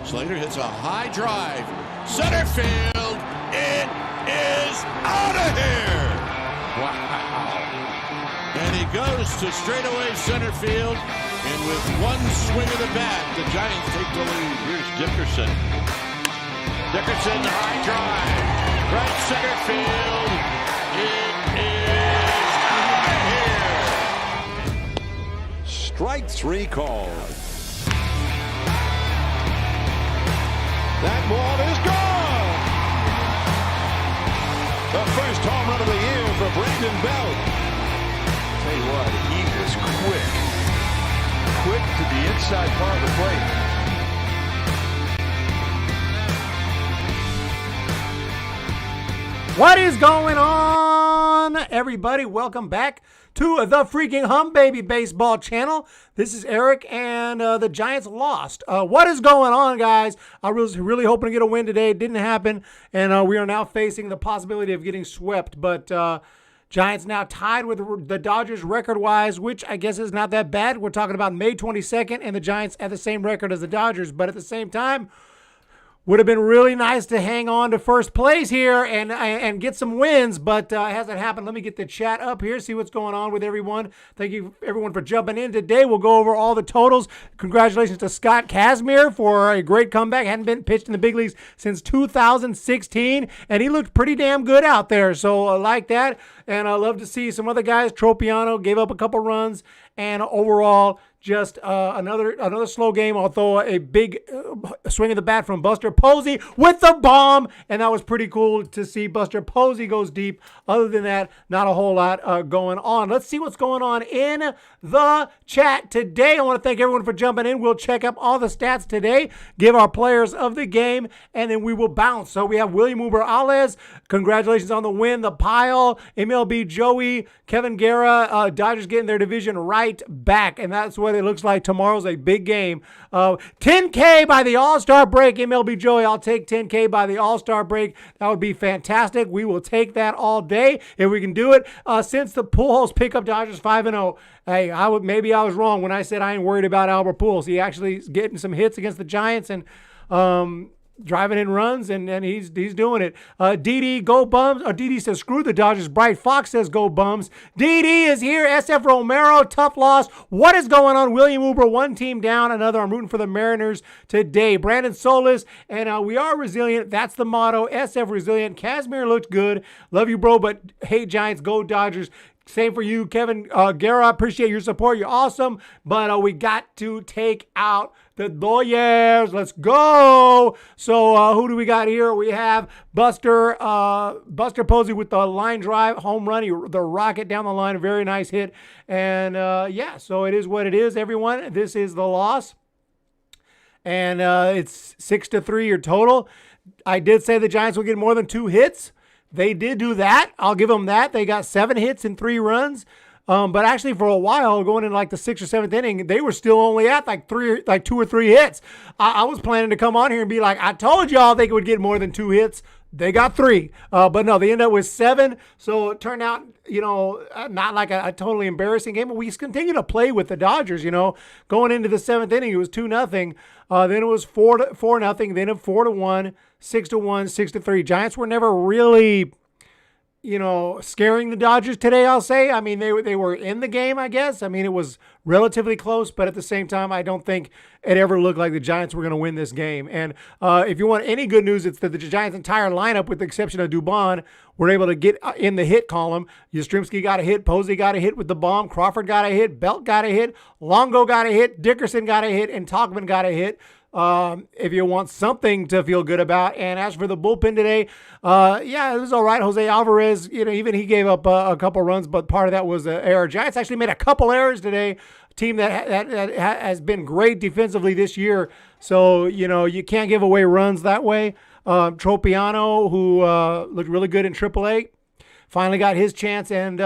Slater hits a high drive. Center field. It is out of here. Wow. And he goes to straightaway center field. And with one swing of the bat, the Giants take the lead. Here's Dickerson. Dickerson, high drive. Right center field. It is out of here. Strike three called. That ball is gone. The first home run of the year for Brandon Belt. Tell you what, he is quick. Quick to the inside part of the plate. What is going on, everybody? Welcome back to the freaking Humm Baby Baseball channel. This is Eric, and the Giants lost. What is going on, guys? I was really hoping to get a win today. It didn't happen, and we are now facing the possibility of getting swept. But Giants now tied with the Dodgers record-wise, which I guess is not that bad. We're talking about May 22nd, and the Giants have the same record as the Dodgers. But at the same time, would have been really nice to hang on to first place here and get some wins, but it hasn't happened. Let me get the chat up here, see what's going on with everyone. Thank you, everyone, for jumping in today. We'll go over all the totals. Congratulations to Scott Kazmir for a great comeback. Hadn't been pitched in the big leagues since 2016, and he looked pretty damn good out there, so I like that. And I love to see some other guys. Tropiano gave up a couple runs, and overall, just another slow game, although a big swing of the bat from Buster Posey with the bomb, and that was pretty cool to see. Buster Posey goes deep. Other than that, not a whole lot going on. Let's see what's going on in the chat today. I want to thank everyone for jumping in. We'll check up all the stats today, give our players of the game, and then we will bounce. So we have William Uber-Alez. Congratulations on the win. The Pile, MLB Joey, Kevin Guerra, Dodgers getting their division right back, and that's what it looks like. Tomorrow's a big game. 10K by the All-Star break. MLB Joey, I'll take 10K by the All-Star break. That would be fantastic. We will take that all day if we can do it. Since the Pujols pick up Dodgers 5-0, hey, maybe I was wrong when I said I ain't worried about Albert Pujols. He actually is getting some hits against the Giants and driving in runs, and he's doing it. DD, go Bums. DD says, screw the Dodgers. Bright Fox says, go Bums. DD is here. SF Romero, tough loss. What is going on? William Uber, one team down, another. I'm rooting for the Mariners today. Brandon Solis, and we are resilient. That's the motto. SF resilient. Kazmir looked good. Love you, bro, but hate Giants. Go Dodgers. Same for you, Kevin Guerra. Appreciate your support. You're awesome. But we got to take out the Dodgers. Let's go. So who do we got here? We have Buster Posey with the line drive home run. The rocket down the line. A very nice hit. And yeah, so it is what it is, everyone. This is the loss. And it's 6-3 your total. I did say the Giants will get more than 2 hits. They did do that. I'll give them that. They got 7 hits in 3 runs. But actually, for a while, going in like the 6th or 7th inning, they were still only at like 2 or 3 hits. I was planning to come on here and be like, I told y'all they would get more than 2 hits. They got 3. But no, they ended up with 7. So it turned out, not like a totally embarrassing game. But we continue to play with the Dodgers, Going into the 7th inning, it was 2-0. Then it was 4-0. Then it 4-1, 6-1, 6-3. Giants were never really, scaring the Dodgers today, I'll say. I mean, they were in the game, I guess. I mean, it was relatively close, but at the same time, I don't think it ever looked like the Giants were going to win this game. And if you want any good news, it's that the Giants' entire lineup, with the exception of Dubon, were able to get in the hit column. Yastrzemski got a hit. Posey got a hit with the bomb. Crawford got a hit. Belt got a hit. Longo got a hit. Dickerson got a hit. And Togman got a hit. If you want something to feel good about. And as for the bullpen today, yeah, it was all right. Jose Alvarez, even he gave up a couple runs, but part of that was an error. Giants actually made a couple errors today. Team that has been great defensively this year. So, you can't give away runs that way. Tropiano, who looked really good in AAA, finally got his chance and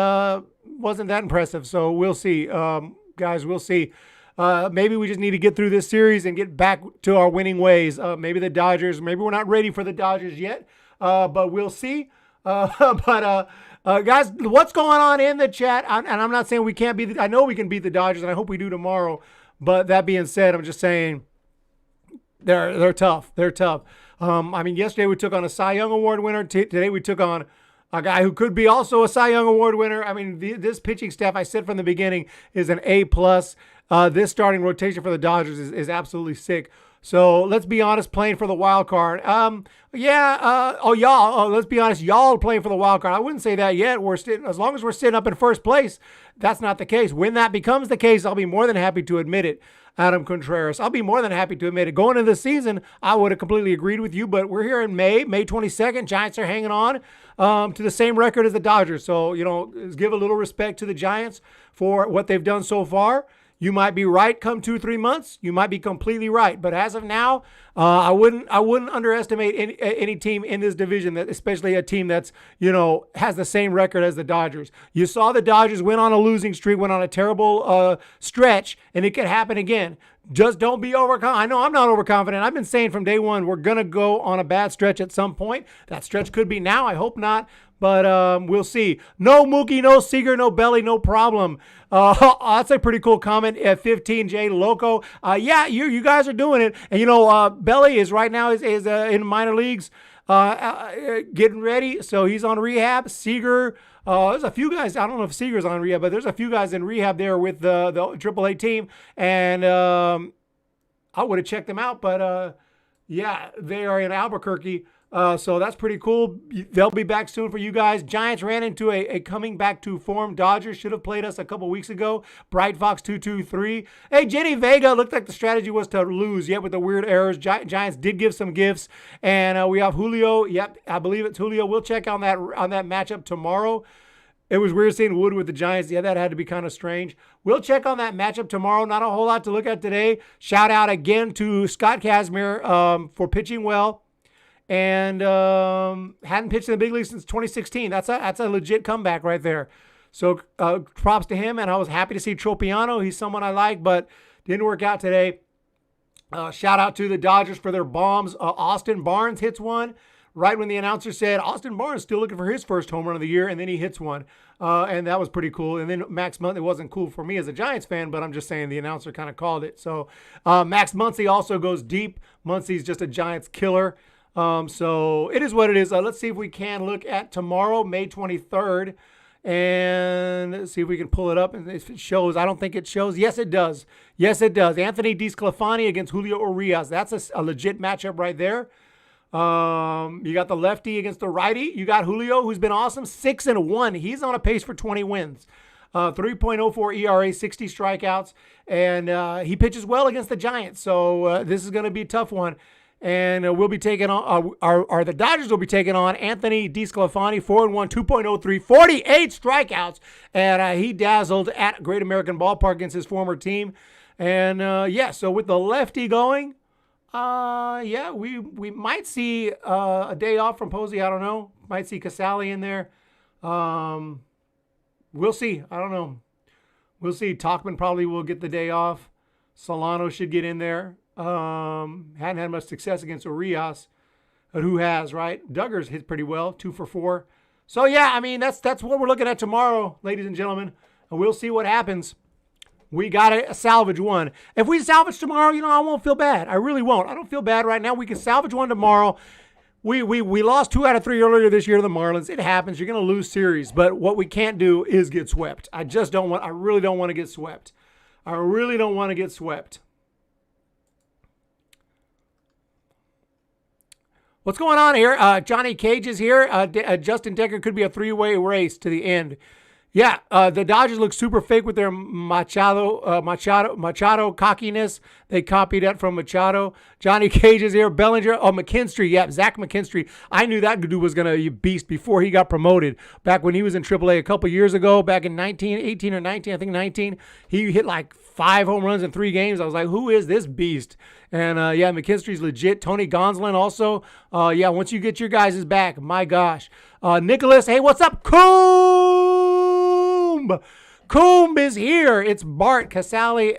wasn't that impressive. So we'll see. Guys, we'll see. Maybe we just need to get through this series and get back to our winning ways. Maybe the Dodgers, maybe we're not ready for the Dodgers yet, but we'll see. Guys, what's going on in the chat? And I'm not saying we can't beat I know we can beat the Dodgers, and I hope we do tomorrow. But that being said, I'm just saying, They're tough. They're tough. I mean, yesterday we took on a Cy Young Award winner. Today we took on a guy who could be also a Cy Young Award winner. I mean, this pitching staff, I said from the beginning, is an A+. This starting rotation for the Dodgers is absolutely sick. So let's be honest, playing for the wild card. Let's be honest, y'all playing for the wild card. I wouldn't say that yet. As long as we're sitting up in first place, that's not the case. When that becomes the case, I'll be more than happy to admit it. Adam Contreras, I'll be more than happy to admit it. Going into the season, I would have completely agreed with you, but we're here in May 22nd. Giants are hanging on to the same record as the Dodgers. So, give a little respect to the Giants for what they've done so far. You might be right come 2-3 months. You might be completely right. But as of now, I wouldn't underestimate any team in this division, especially a team that's, has the same record as the Dodgers. You saw the Dodgers went on a losing streak, went on a terrible stretch, and it could happen again. Just don't be overconfident. I know I'm not overconfident. I've been saying from day one, we're going to go on a bad stretch at some point. That stretch could be now. I hope not. But we'll see. No Mookie, no Seager, no Belly, no problem. That's a pretty cool comment. 15J Loco. You guys are doing it. And Belly is right now is in minor leagues, getting ready. So he's on rehab. Seager. There's a few guys. I don't know if Seager's on rehab, but there's a few guys in rehab there with the AAA team. And I would have checked them out, but they are in Albuquerque. So that's pretty cool. They'll be back soon for you guys. Giants ran into a coming back to form. Dodgers should have played us a couple weeks ago. Bright Fox 223. Hey, Jenny Vega, looked like the strategy was to lose, yet with the weird errors. Giants did give some gifts. And we have Julio. Yep, I believe it's Julio. We'll check on that matchup tomorrow. It was weird seeing Wood with the Giants. Yeah, that had to be kind of strange. We'll check on that matchup tomorrow. Not a whole lot to look at today. Shout out again to Scott Kazmir for pitching well. And hadn't pitched in the big league since 2016. That's a legit comeback right there. So props to him, and I was happy to see Tropiano. He's someone I like, but didn't work out today. Shout out to the Dodgers for their bombs. Austin Barnes hits one right when the announcer said Austin Barnes still looking for his first home run of the year, and then he hits one. And that was pretty cool. And then Max Muncy, it wasn't cool for me as a Giants fan, but I'm just saying the announcer kind of called it. So Max Muncy also goes deep. Muncy's just a Giants killer. So it is what it is. Let's see if we can look at tomorrow, May 23rd, and see if we can pull it up. And if it shows, I don't think it shows. Yes, it does. Yes, it does. Anthony DeSclafani against Julio Urias. That's a legit matchup right there. You got the lefty against the righty. You got Julio, who's been awesome, 6-1. He's on a pace for 20 wins. 3.04 ERA, 60 strikeouts, and he pitches well against the Giants. So this is going to be a tough one. And we'll be taking on, the Dodgers will be taking on Anthony DeSclafani, 4-1, 2.03, 48 strikeouts. And he dazzled at Great American Ballpark against his former team. And so with the lefty going, we might see a day off from Posey. I don't know. Might see Casali in there. We'll see. I don't know. We'll see. Tauchman probably will get the day off. Solano should get in there. Hadn't had much success against Urias, but who has, right? Duggars hit pretty well, 2 for 4. So yeah, I mean that's what we're looking at tomorrow, ladies and gentlemen, and we'll see what happens. We got to salvage one. If we salvage tomorrow, I won't feel bad. I really won't. I don't feel bad right now. We can salvage one tomorrow. We lost 2 out of 3 earlier this year to the Marlins. It happens. You're going to lose series, but what we can't do is get swept. I really don't want to get swept. I really don't want to get swept. What's going on here? Johnny Cage is here. Justin Decker could be a 3-way race to the end. Yeah, the Dodgers look super fake with their Machado cockiness. They copied that from Machado. Johnny Cage is here. Bellinger. Oh, McKinstry. Yeah, Zach McKinstry. I knew that dude was going to be a beast before he got promoted. Back when he was in AAA a couple years ago, back in 18 or 19, I think 19, he hit like 5 home runs in 3 games. I was like, who is this beast? And, McKinstry's legit. Tony Gonsolin also. Once you get your guys' back, my gosh. Nicholas, hey, what's up? Coombe is here. It's Bart Casali.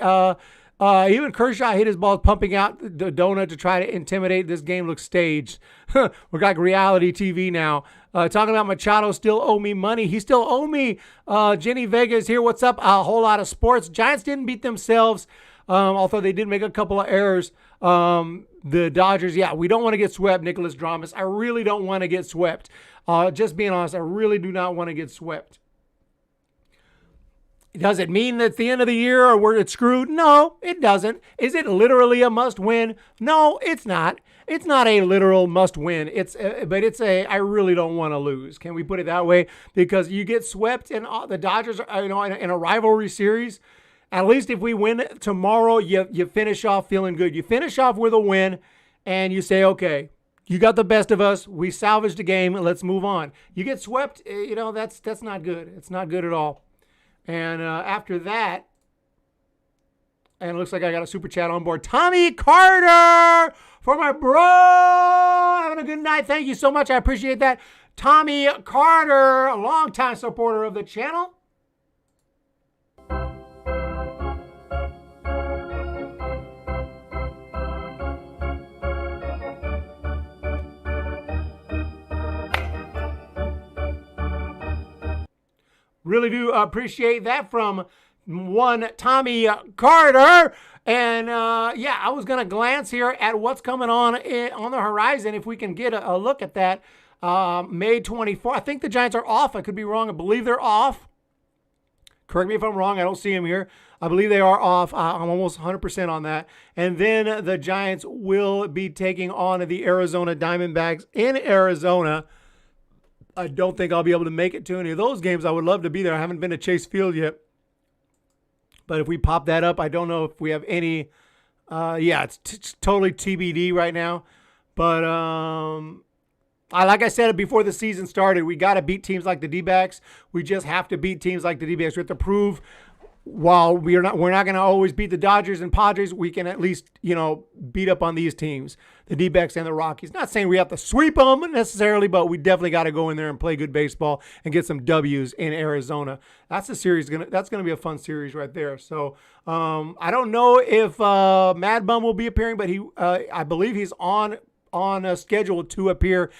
Even Kershaw hit his ball pumping out the donut to try to intimidate. This game looks staged. We got reality TV now. Talking about Machado still owe me money. He still owe me. Jenny Vega is here. What's up? A whole lot of sports. Giants didn't beat themselves. although they did make a couple of errors. The Dodgers, yeah, we don't want to get swept, Nicholas Dramas. I really don't want to get swept. Just being honest, I really do not want to get swept. Does it mean that it's the end of the year or we're screwed? No, it doesn't. Is it literally a must win? No, it's not. It's not a literal must win. But it's a I really don't want to lose. Can we put it that way? Because you get swept and the Dodgers are, in a rivalry series. At least if we win tomorrow, you finish off feeling good. You finish off with a win and you say, okay, you got the best of us. We salvaged the game. Let's move on. You get swept, that's not good. It's not good at all. And after that, and it looks like I got a super chat on board. Tommy Carter for my bro. Having a good night. Thank you so much. I appreciate that. Tommy Carter, a longtime supporter of the channel. Really do appreciate that from one Tommy Carter. And I was going to glance here at what's coming on the horizon. If we can get a look at that, May 24th. I think the Giants are off. I could be wrong. I believe they're off. Correct me if I'm wrong. I don't see them here. I believe they are off. I'm almost 100% on that. And then the Giants will be taking on the Arizona Diamondbacks in Arizona. I don't think I'll be able to make it to any of those games. I would love to be there. I haven't been to Chase Field yet. But if we pop that up, I don't know if we have any. It's totally TBD right now. But like I said before the season started, we got to beat teams like the D-backs. We just have to beat teams like the D-backs. We have to prove while we're not going to always beat the Dodgers and Padres, we can at least, beat up on these teams, the D-backs and the Rockies. Not saying we have to sweep them necessarily, but we definitely got to go in there and play good baseball and get some W's in Arizona. That's that's going to be a fun series right there. So I don't know if Mad Bum will be appearing, but I believe he's on a schedule to appear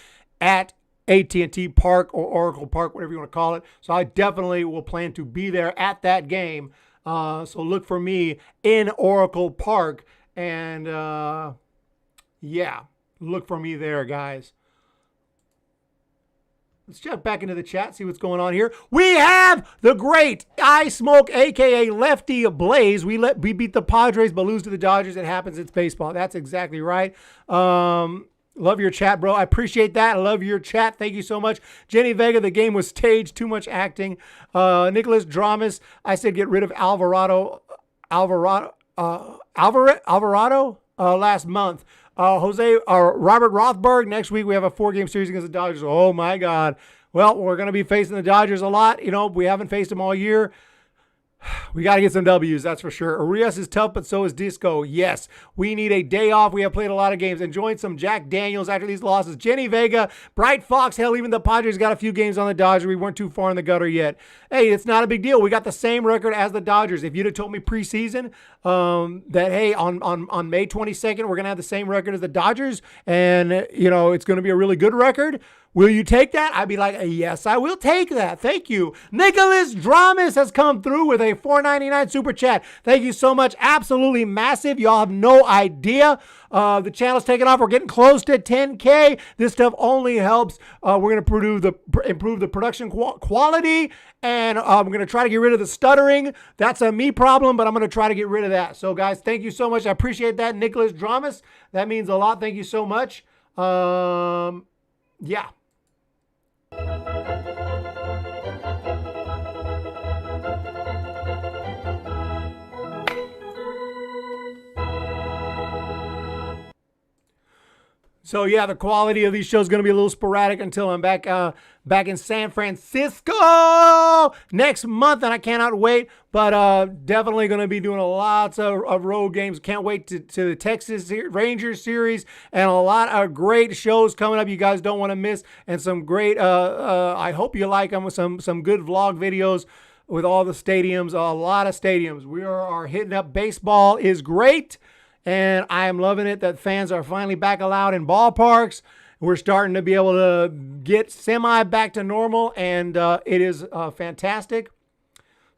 at AT&T Park or Oracle Park, whatever you want to call it. So I definitely will plan to be there at that game. So look for me in Oracle Park. And look for me there, guys. Let's jump back into the chat, see what's going on here. We have the great I Smoke, a.k.a. Lefty Blaze. We beat the Padres but lose to the Dodgers. It happens. It's baseball. That's exactly right. Love your chat, bro. I appreciate that. I love your chat. Thank you so much. Jenny Vega, the game was staged. Too much acting. Nicholas Dramas, I said get rid of Alvarado last month. Robert Rothberg, next week we have a 4-game series against the Dodgers. Oh, my God. Well, we're going to be facing the Dodgers a lot. We haven't faced them all year. We got to get some W's, that's for sure. Arias is tough, but so is Disco. Yes, we need a day off. We have played a lot of games. Enjoying some Jack Daniels after these losses. Jenny Vega, Bright Fox, hell, even the Padres got a few games on the Dodgers. We weren't too far in the gutter yet. Hey, it's not a big deal. We got the same record as the Dodgers. If you'd have told me preseason that, hey, on May 22nd, we're going to have the same record as the Dodgers, and, it's going to be a really good record, will you take that? I'd be like, yes, I will take that. Thank you. Nicholas Dramas has come through with a $4.99 super chat. Thank you so much. Absolutely massive. Y'all have no idea. The channel's taking off. We're getting close to 10K. This stuff only helps. We're going to improve the production quality, and we're going to try to get rid of the stuttering. That's a me problem, but I'm going to try to get rid of that. So, guys, thank you so much. I appreciate that. Nicholas Dramas, that means a lot. Thank you so much. Yeah. So yeah, the quality of these shows is going to be a little sporadic until I'm back in San Francisco next month, and I cannot wait. But definitely going to be doing lots of road games. Can't wait to the Texas Rangers series, and a lot of great shows coming up you guys don't want to miss, and some great, I hope you like them, some good vlog videos with all the stadiums, a lot of stadiums. We are hitting up. Baseball is great. And I am loving it that fans are finally back allowed in ballparks. We're starting to be able to get semi back to normal, and it is fantastic.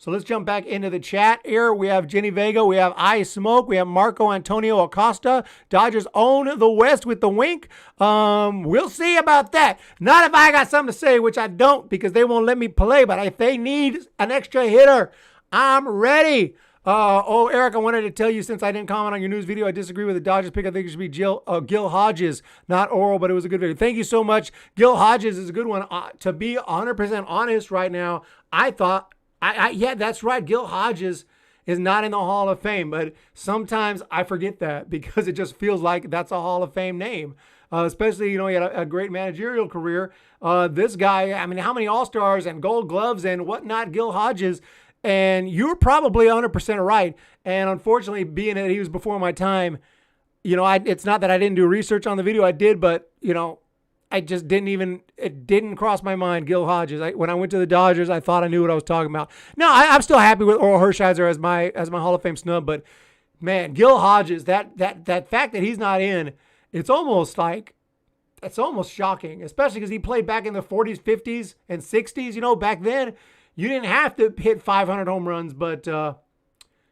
So let's jump back into the chat here. We have Jenny Vega. We have I Smoke. We have Marco Antonio Acosta. Dodgers own the West with the wink. We'll see about that. Not if I got something to say, which I don't because they won't let me play. But if they need an extra hitter, I'm ready. Eric, I wanted to tell you, since I didn't comment on your news video, I disagree with the Dodgers pick. I think it should be Gil Hodges, not Oral, but it was a good video. Thank you so much. Gil Hodges is a good one. To be 100% honest right now, I thought, yeah, that's right. Gil Hodges is not in the Hall of Fame, but sometimes I forget that because it just feels like that's a Hall of Fame name. Especially, he had a great managerial career. This guy, I mean, how many All-Stars and Gold Gloves and whatnot, Gil Hodges. And you're probably 100% right. And unfortunately, being that he was before my time, it's not that I didn't do research on the video. I did, but, I just it didn't cross my mind, Gil Hodges. When I went to the Dodgers, I thought I knew what I was talking about. No, I'm still happy with Oral Hershiser as my Hall of Fame snub. But, man, Gil Hodges, that fact that he's not in, it's almost shocking, especially because he played back in the 40s, 50s, and 60s. Back then, you didn't have to hit 500 home runs, but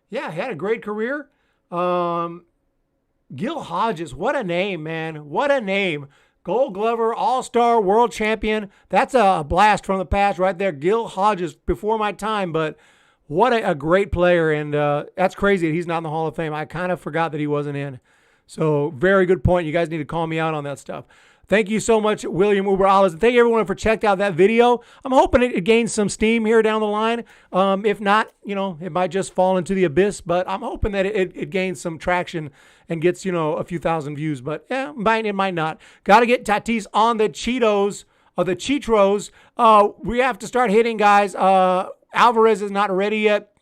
he had a great career. Gil Hodges, what a name, man. What a name. Gold Glover, All-Star, World Champion. That's a blast from the past right there. Gil Hodges, before my time, but what a great player. And that's crazy that he's not in the Hall of Fame. I kind of forgot that he wasn't in. So very good point. You guys need to call me out on that stuff. Thank you so much, William Uber Olives. And thank you, everyone, for checking out that video. I'm hoping it gains some steam here down the line. If not, it might just fall into the abyss. But I'm hoping that it gains some traction and gets, a few thousand views. But, it might not. Got to get Tatis on the Cheetos, or the Cheetros. We have to start hitting, guys. Alvarez is not ready yet.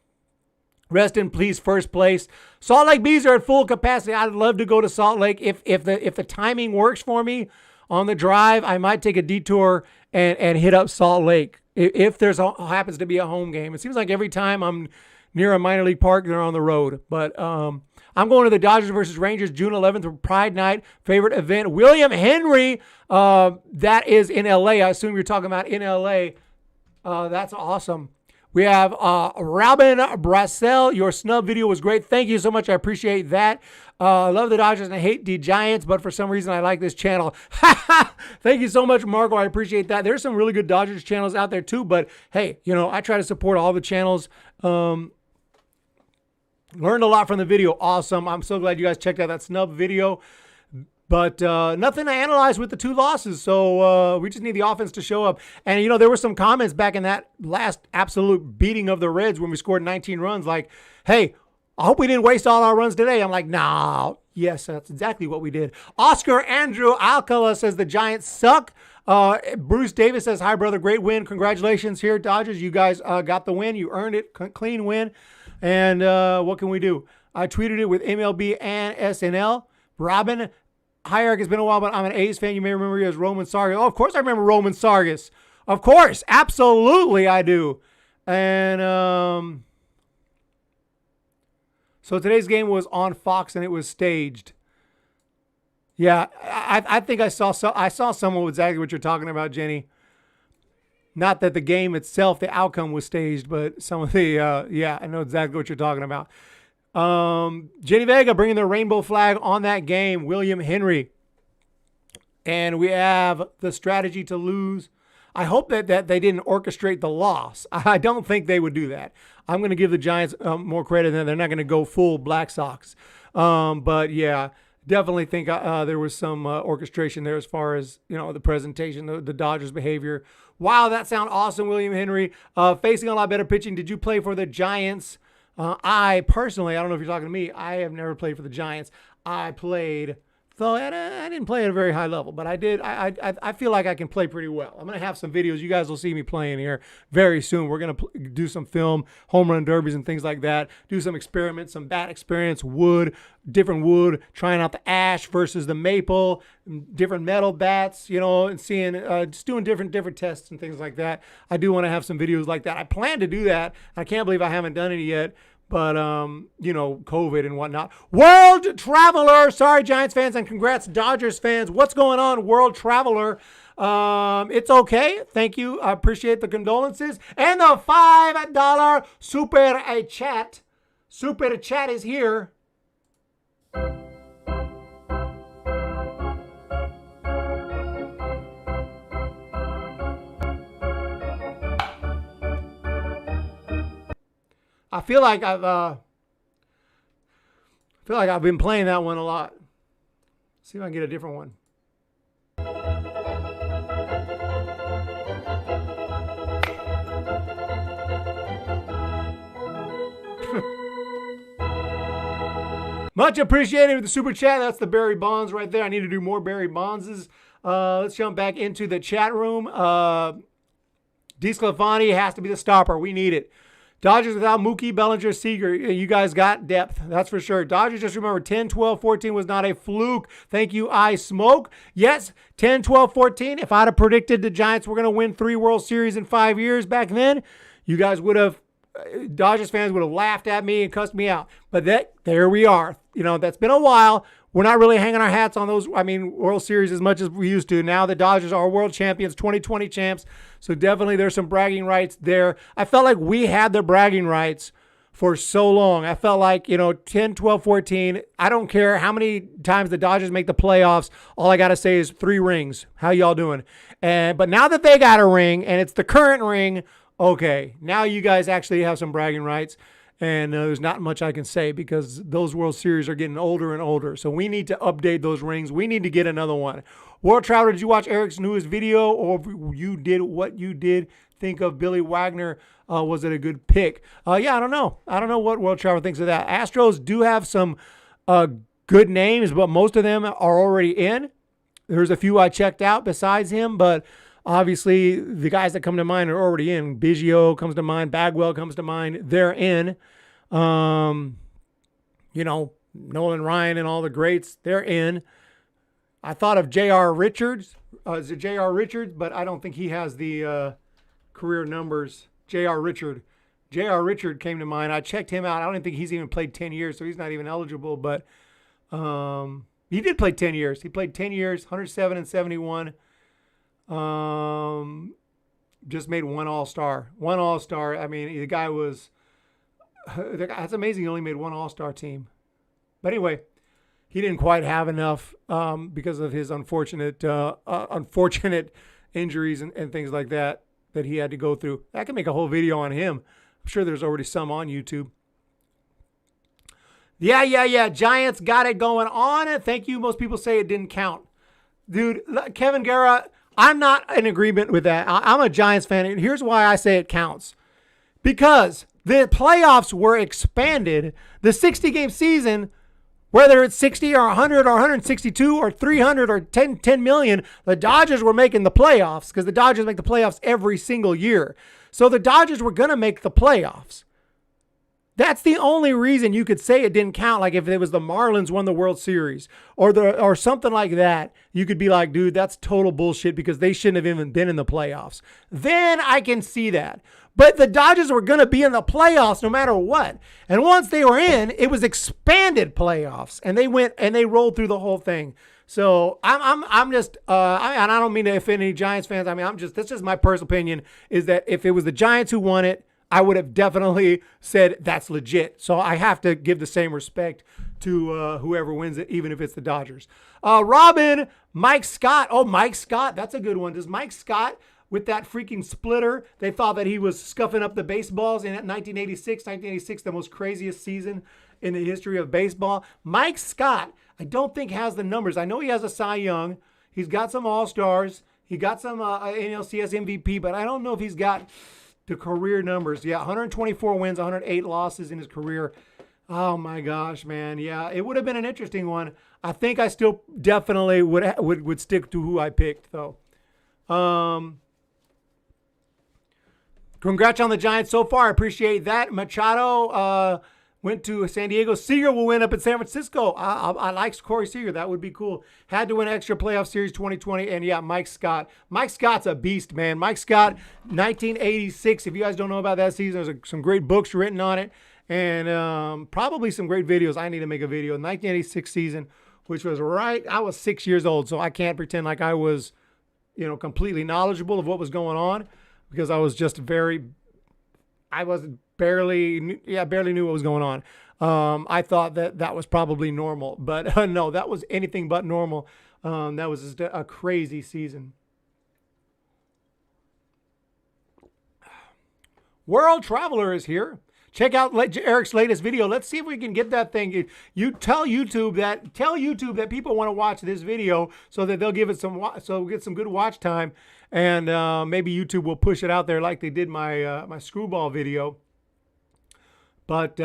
Rest in peace, first place. Salt Lake Bees are at full capacity. I'd love to go to Salt Lake. If the timing works for me, on the drive, I might take a detour and hit up Salt Lake if there's happens to be a home game. It seems like every time I'm near a minor league park, they're on the road. But I'm going to the Dodgers versus Rangers June 11th, Pride Night, favorite event. William Henry, that is in L.A. I assume you're talking about in L.A. That's awesome. We have Robin Brassel. Your snub video was great. Thank you so much. I appreciate that. I love the Dodgers and I hate the Giants, but for some reason I like this channel. Thank you so much, Marco. I appreciate that. There's some really good Dodgers channels out there too, but hey, I try to support all the channels. Learned a lot from the video. Awesome. I'm so glad you guys checked out that snub video. But nothing to analyze with the two losses, so we just need the offense to show up. And, there were some comments back in that last absolute beating of the Reds when we scored 19 runs like, hey, I hope we didn't waste all our runs today. I'm like, nah. Yes, that's exactly what we did. Oscar Andrew Alcala says the Giants suck. Bruce Davis says, hi, brother, great win. Congratulations here, Dodgers. You guys got the win. You earned it. Clean win. And what can we do? I tweeted it with MLB and SNL. Robin, hi, Eric. It's been a while, but I'm an A's fan. You may remember me as Roman Sargas. Oh, of course I remember Roman Sargas. Of course. Absolutely I do. And so today's game was on Fox and it was staged. Yeah, I think I saw someone with exactly what you're talking about, Jenny. Not that the game itself, the outcome was staged, but some of the, I know exactly what you're talking about. Jenny Vega bringing the rainbow flag on that game. William Henry. And we have the strategy to lose. I hope that they didn't orchestrate the loss. I don't think they would do that. I'm going to give the Giants more credit than they're not going to go full Black Sox. But yeah, definitely think there was some orchestration there as far as, the presentation, the Dodgers behavior. Wow, that sounds awesome, William Henry. Facing a lot better pitching. Did you play for the Giants? I personally, I don't know if you're talking to me, I have never played for the Giants. I played, though I didn't play at a very high level, but I did. I feel like I can play pretty well. I'm going to have some videos. You guys will see me playing here very soon. We're going to do some film, home run derbies and things like that. Do some experiments, some bat experience, different wood, trying out the ash versus the maple, different metal bats, and seeing, just doing different tests and things like that. I do want to have some videos like that. I plan to do that. I can't believe I haven't done it yet. But, COVID and whatnot. World Traveler. Sorry, Giants fans, and congrats, Dodgers fans. What's going on, World Traveler? It's okay. Thank you. I appreciate the condolences. And the $5 super chat. Super chat is here. I feel like I've been playing that one a lot. See if I can get a different one. Much appreciated with the super chat. That's the Barry Bonds right there. I need to do more Barry Bondses. Let's jump back into the chat room. DeSclafani has to be the stopper. We need it. Dodgers without Mookie, Bellinger, Seager. You guys got depth. That's for sure. Dodgers, just remember, 10, 12, 14 was not a fluke. Thank you, I Smoke. Yes, 10, 12, 14. If I'd have predicted the Giants were going to win 3 World Series in 5 years back then, you guys would have, Dodgers fans would have laughed at me and cussed me out. But there we are. That's been a while. We're not really hanging our hats on those, World Series as much as we used to. Now the Dodgers are world champions, 2020 champs. So definitely there's some bragging rights there. I felt like we had the bragging rights for so long. I felt like, 10, 12, 14. I don't care how many times the Dodgers make the playoffs. All I got to say is 3 rings. How y'all doing? But now that they got a ring and it's the current ring, okay, now you guys actually have some bragging rights. And there's not much I can say because those World Series are getting older and older. So we need to update those rings. We need to get another one. World Traveler, did you watch Eric's newest video, or you did what you did think of Billy Wagner? Was it a good pick? Yeah, I don't know. I don't know what World Traveler thinks of that. Astros do have some good names, but most of them are already in. There's a few I checked out besides him, but obviously, the guys that come to mind are already in. Biggio comes to mind. Bagwell comes to mind. They're in. Nolan Ryan and all the greats, they're in. I thought of J.R. Richards. Is it J.R. Richards? But I don't think he has the career numbers. J.R. Richard came to mind. I checked him out. I don't think he's even played 10 years, so he's not even eligible. But he did play 10 years. He played 10 years, 107 and 71. Just made one All-Star. The guy was, that's amazing. He only made one All-Star team. But anyway, he didn't quite have enough because of his unfortunate injuries and things like that he had to go through. I can make a whole video on him. I'm sure there's already some on YouTube. Yeah. Giants got it going on. Thank you. Most people say it didn't count. Dude, Kevin Guerra, I'm not in agreement with that. I'm a Giants fan, and here's why I say it counts. Because the playoffs were expanded. The 60-game season, whether it's 60 or 100 or 162 or 300 or 10 million, the Dodgers were making the playoffs because the Dodgers make the playoffs every single year. So the Dodgers were going to make the playoffs. That's the only reason you could say it didn't count. Like if it was the Marlins won the World Series or something like that, you could be like, dude, that's total bullshit because they shouldn't have even been in the playoffs. Then I can see that. But the Dodgers were going to be in the playoffs no matter what. And once they were in, it was expanded playoffs, and they went and they rolled through the whole thing. So I'm just, and I don't mean to offend any Giants fans. That's just my personal opinion is that if it was the Giants who won it, I would have definitely said that's legit. So I have to give the same respect to whoever wins it, even if it's the Dodgers. Robin, Mike Scott. Oh, Mike Scott. That's a good one. Does Mike Scott, with that freaking splitter, they thought that he was scuffing up the baseballs in 1986, the most craziest season in the history of baseball. Mike Scott, I don't think has the numbers. I know he has a Cy Young. He's got some All-Stars. He got some NLCS MVP, but I don't know if he's got the career numbers. Yeah, 124 wins, 108 losses in his career. Oh my gosh, man. Yeah, it would have been an interesting one. I think I still definitely would stick to who I picked though. Congrats on the Giants so far. I appreciate that. Machado went to San Diego. Seager will win up in San Francisco. I like Corey Seager. That would be cool. Had to win extra playoff series 2020. And yeah, Mike Scott. Mike Scott's a beast, man. Mike Scott, 1986. If you guys don't know about that season, there's some great books written on it. and probably some great videos. I need to make a video. 1986 season, which was I was 6 years old, so I can't pretend like I was, completely knowledgeable of what was going on, because I was just barely knew what was going on. I thought that was probably normal, but no, that was anything but normal. That was just a crazy season. World Traveler is here. Check out Eric's latest video. Let's see if we can get that thing. You tell YouTube that people want to watch this video, so that they'll give it get some good watch time, and maybe YouTube will push it out there like they did my my screwball video. But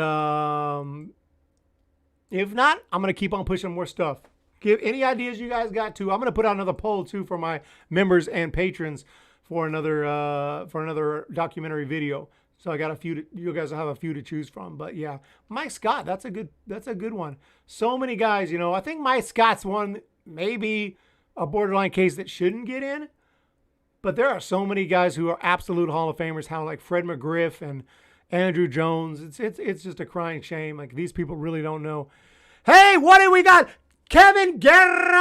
if not, I'm gonna keep on pushing more stuff. Give any ideas you guys got too. I'm gonna put out another poll too for my members and patrons for another documentary video. So I got a few. You guys will have a few to choose from. But yeah, Mike Scott, that's a good one. So many guys, I think Mike Scott's one, maybe a borderline case that shouldn't get in. But there are so many guys who are absolute Hall of Famers. How like Fred McGriff and Andrew Jones. It's just a crying shame. Like, these people really don't know. Hey, what do we got? Kevin Guerra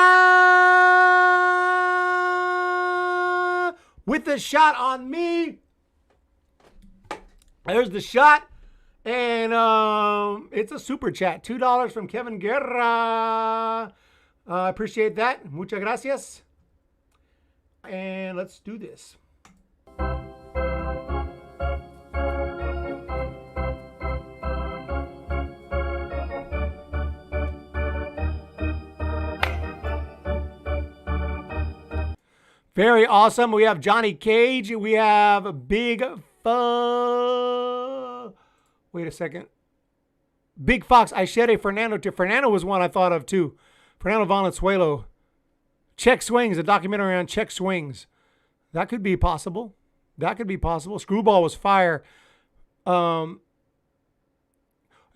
with the shot on me. There's the shot, and it's a super chat. $2 from Kevin Guerra. I appreciate that. Muchas gracias. And let's do this. Very awesome. We have Johnny Cage. We have Big Wait a second. Big Fox Aishede Fernando. Fernando was one I thought of too. Fernando Valenzuela. Check Swings, a documentary on check swings. That could be possible. Screwball was fire. And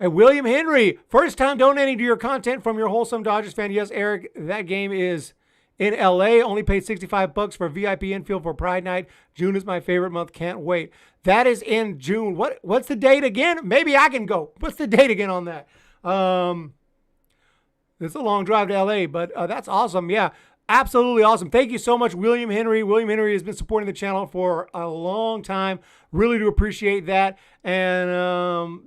William Henry, first time donating to your content from your wholesome Dodgers fan. Yes, Eric, that game is in LA. Only paid $65 for VIP infield for Pride Night. June is my favorite month. Can't wait. That is in June. What's the date again? Maybe I can go. What's the date again on that? It's a long drive to LA, but that's awesome. Yeah, absolutely awesome. Thank you so much, William Henry. William Henry has been supporting the channel for a long time. Really do appreciate that. And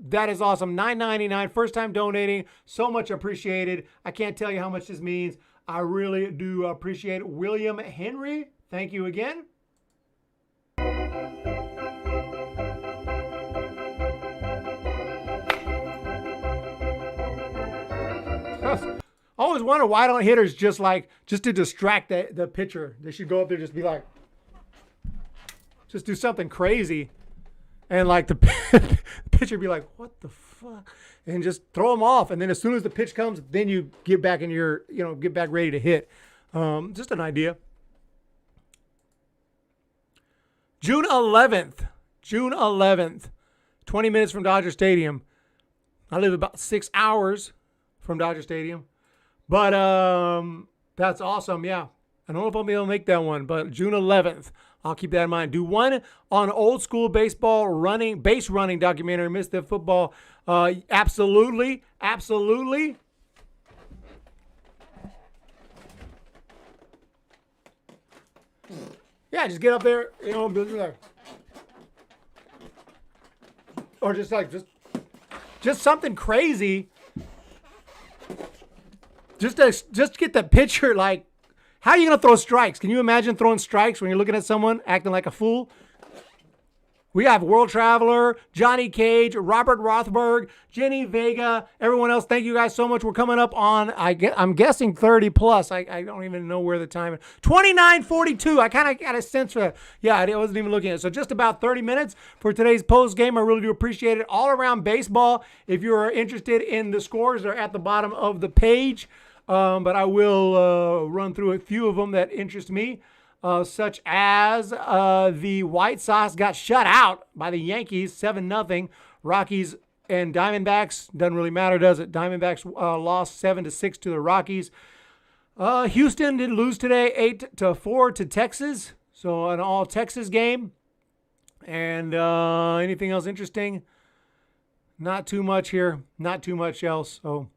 that is awesome. $9.99, first time donating. So much appreciated. I can't tell you how much this means. I really do appreciate it. William Henry, thank you again. I always wonder, why don't hitters just to distract the pitcher? They should go up there, just be like, just do something crazy, and like the pitcher be like, what the fuck, and just throw them off. And then as soon as the pitch comes, then you get back in your, get back ready to hit. Just an idea. June 11th, 20 minutes from Dodger Stadium. I live about 6 hours from Dodger Stadium. But that's awesome, yeah. I don't know if I'll be able to make that one, but June 11th, I'll keep that in mind. Do one on old school baseball base running documentary, Missed the Football. Absolutely. Yeah, just get up there, or just something crazy. Just get the pitcher, like, how are you going to throw strikes? Can you imagine throwing strikes when you're looking at someone acting like a fool? We have World Traveler, Johnny Cage, Robert Rothberg, Jenny Vega, everyone else. Thank you guys so much. We're coming up on, I'm guessing 30 plus. I don't even know where the time is. 29:42. I kind of got a sense for that. Yeah, I wasn't even looking at it. So just about 30 minutes for today's post game. I really do appreciate it. All around baseball. If you're interested in the scores, they're at the bottom of the page. But I will run through a few of them that interest me. Such as the White Sox got shut out by the Yankees, 7-0. Rockies and Diamondbacks, doesn't really matter, does it? Diamondbacks lost 7-6 to the Rockies. Houston didn't lose today, 8-4 to Texas. So an all-Texas game. And anything else interesting? Not too much here. Not too much else. So,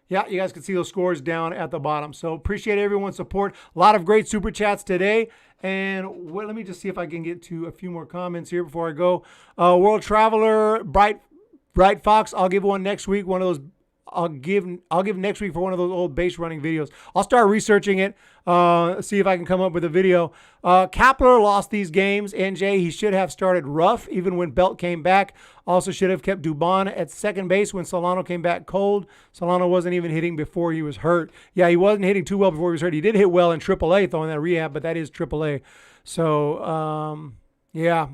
yeah, you guys can see those scores down at the bottom. So, appreciate everyone's support. A lot of great super chats today. And let me just see if I can get to a few more comments here before I go. World Traveler, Bright Fox, I'll give one next week. One of those. I'll give next week for one of those old base running videos. I'll start researching it, see if I can come up with a video. Kapler lost these games. NJ, he should have started rough even when Belt came back. Also should have kept Dubon at second base when Solano came back cold. Solano wasn't even hitting before he was hurt. Yeah, he wasn't hitting too well before he was hurt. He did hit well in AAA, throwing that rehab, but that is AAA. So, yeah.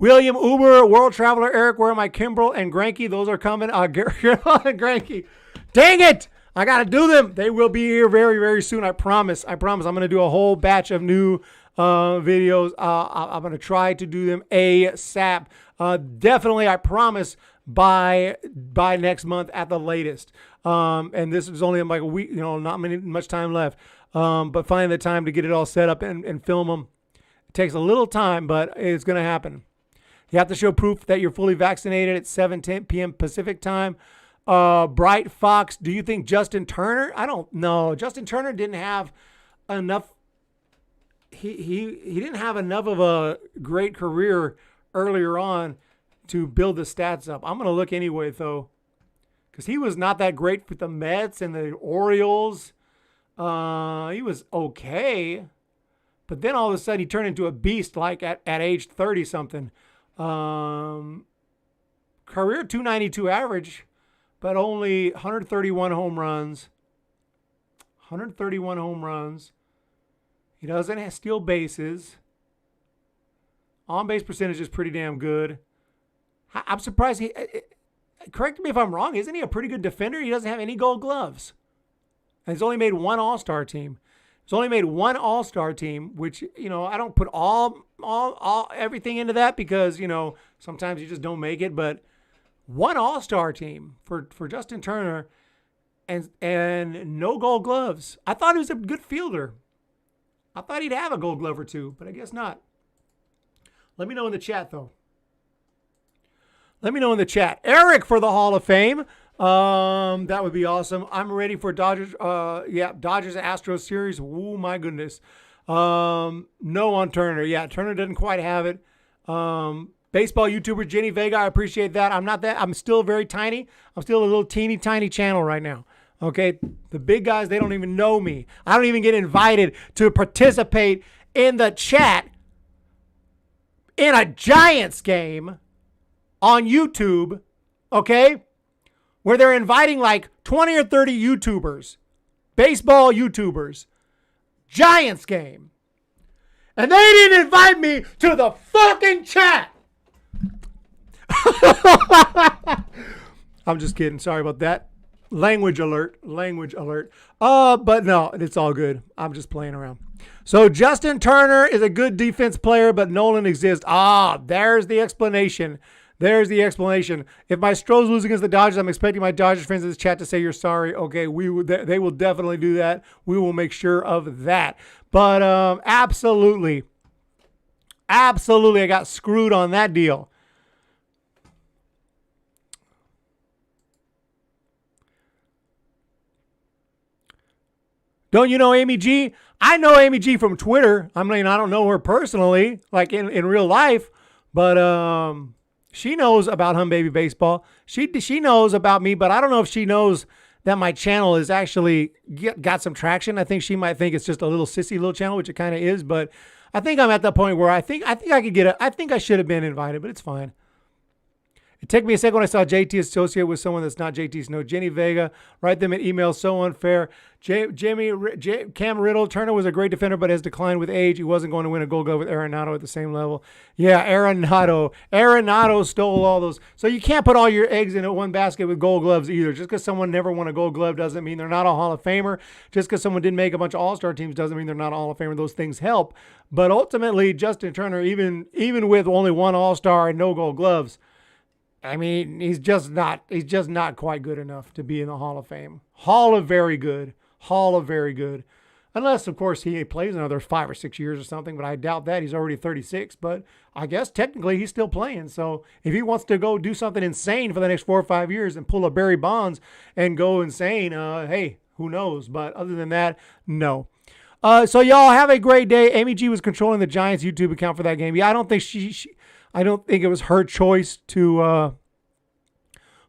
William Uber, World Traveler, Eric, where are my Kimbrel and Granky? Those are coming. Granky. Dang it! I got to do them. They will be here very, very soon. I promise. I'm going to do a whole batch of new videos. I'm going to try to do them ASAP. Definitely, I promise, by next month at the latest. And this is only like a week, not much time left. But finding the time to get it all set up and film them. It takes a little time, but it's going to happen. You have to show proof that you're fully vaccinated at 7:10 p.m. Pacific time. Bright Fox, do you think Justin Turner? I don't know. Justin Turner didn't have enough. He didn't have enough of a great career earlier on to build the stats up. I'm going to look anyway, though, because he was not that great with the Mets and the Orioles. He was okay. But then all of a sudden he turned into a beast like at age 30-something. Career 292 average, but only 131 home runs. 131 home runs. He doesn't steal bases. On-base percentage is pretty damn good. I'm surprised correct me if I'm wrong, isn't he a pretty good defender? He doesn't have any gold gloves. And he's only made one all-star team. He's only made one all-star team, which, I don't put all everything into that because, sometimes you just don't make it. But one all-star team for Justin Turner and no gold gloves. I thought he was a good fielder. I thought he'd have a gold glove or two, but I guess not. Let me know in the chat, though. Let me know in the chat. Eric for the Hall of Fame. That would be awesome. I'm ready for Dodgers. Dodgers Astros series. Oh my goodness. No on Turner. Yeah, Turner doesn't quite have it. Baseball YouTuber Jenny Vega. I appreciate that. I'm still very tiny. I'm still a little teeny tiny channel right now. Okay. The big guys, they don't even know me. I don't even get invited to participate in the chat in a Giants game on YouTube. Okay. Where they're inviting like 20 or 30 YouTubers, baseball YouTubers, Giants game. And they didn't invite me to the fucking chat. I'm just kidding. Sorry about that. Language alert. But no, it's all good. I'm just playing around. So Justin Turner is a good defense player, but Nolan exists. There's the explanation. There's the explanation. If my Stros lose against the Dodgers, I'm expecting my Dodgers friends in this chat to say you're sorry. Okay, they will definitely do that. We will make sure of that. But absolutely, I got screwed on that deal. Don't you know Amy G? I know Amy G from Twitter. I mean, I don't know her personally, like in real life, but she knows about Humm Baby Baseball. She knows about me, but I don't know if she knows that my channel is actually got some traction. I think she might think it's just a little sissy little channel, which it kind of is. But I think I'm at that point where I think I could get it. I think I should have been invited, but it's fine. It took me a second when I saw JT associated with someone that's not JT Snow. Jenny Vega, write them an email. So unfair. Cam Riddle. Turner was a great defender, but has declined with age. He wasn't going to win a Gold Glove with Arenado at the same level. Yeah, Arenado stole all those. So you can't put all your eggs in one basket with Gold Gloves either. Just because someone never won a Gold Glove doesn't mean they're not a Hall of Famer. Just because someone didn't make a bunch of All-Star teams doesn't mean they're not a Hall of Famer. Those things help. But ultimately, Justin Turner, even with only one All-Star and no Gold Gloves, I mean, he's just not quite good enough to be in the Hall of Fame. Hall of very good. Unless, of course, he plays another 5 or 6 years or something, but I doubt that. He's already 36, but I guess technically he's still playing. So if he wants to go do something insane for the next 4 or 5 years and pull a Barry Bonds and go insane, hey, who knows? But other than that, no. So y'all have a great day. Amy G was controlling the Giants YouTube account for that game. Yeah, I don't think I don't think it was her choice to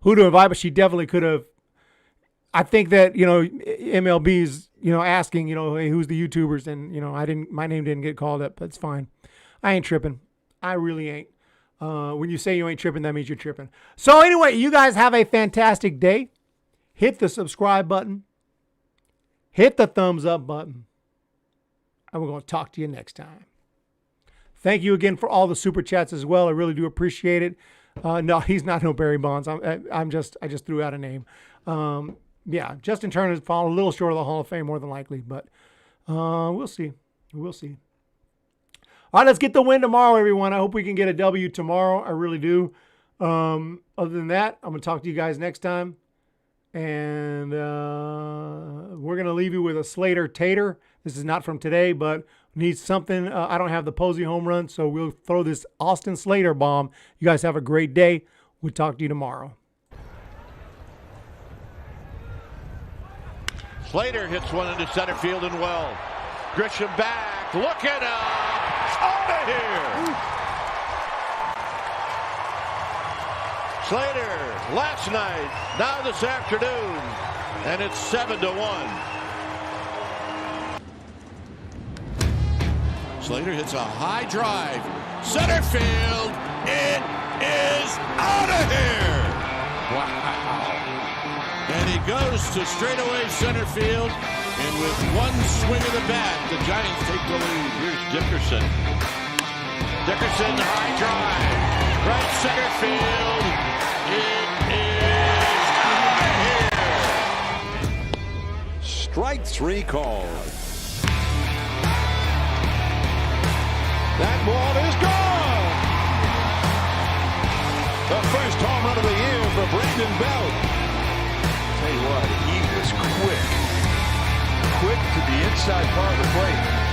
who to invite, but she definitely could have. I think that, MLB's, asking, hey, who's the YouTubers? And, my name didn't get called up, but it's fine. I ain't tripping. I really ain't. When you say you ain't tripping, that means you're tripping. So anyway, you guys have a fantastic day. Hit the subscribe button. Hit the thumbs up button. And we're going to talk to you next time. Thank you again for all the super chats as well. I really do appreciate it. No, he's not no Barry Bonds. I just threw out a name. Yeah, Justin Turner's fallen a little short of the Hall of Fame more than likely, but we'll see. We'll see. All right, let's get the win tomorrow, everyone. I hope we can get a W tomorrow. I really do. Other than that, I'm going to talk to you guys next time. And we're going to leave you with a Slater Tater. This is not from today, but needs something. I don't have the Posey home run, so we'll throw this Austin Slater bomb. You guys have a great day. We'll talk to you tomorrow. Slater hits one into center field and well. Grisham back, looking up, out of here. Slater last night, now this afternoon, and it's 7-1. Slater hits a high drive, center field. It is out of here. Wow. And he goes to straightaway center field, and with one swing of the bat, the Giants take the lead. Here's Dickerson. Dickerson, high drive, right center field. It is out of here. Strike 3 called. That ball is gone. The first home run of the year for Brandon Belt. Tell you what, he was quick to the inside part of the plate.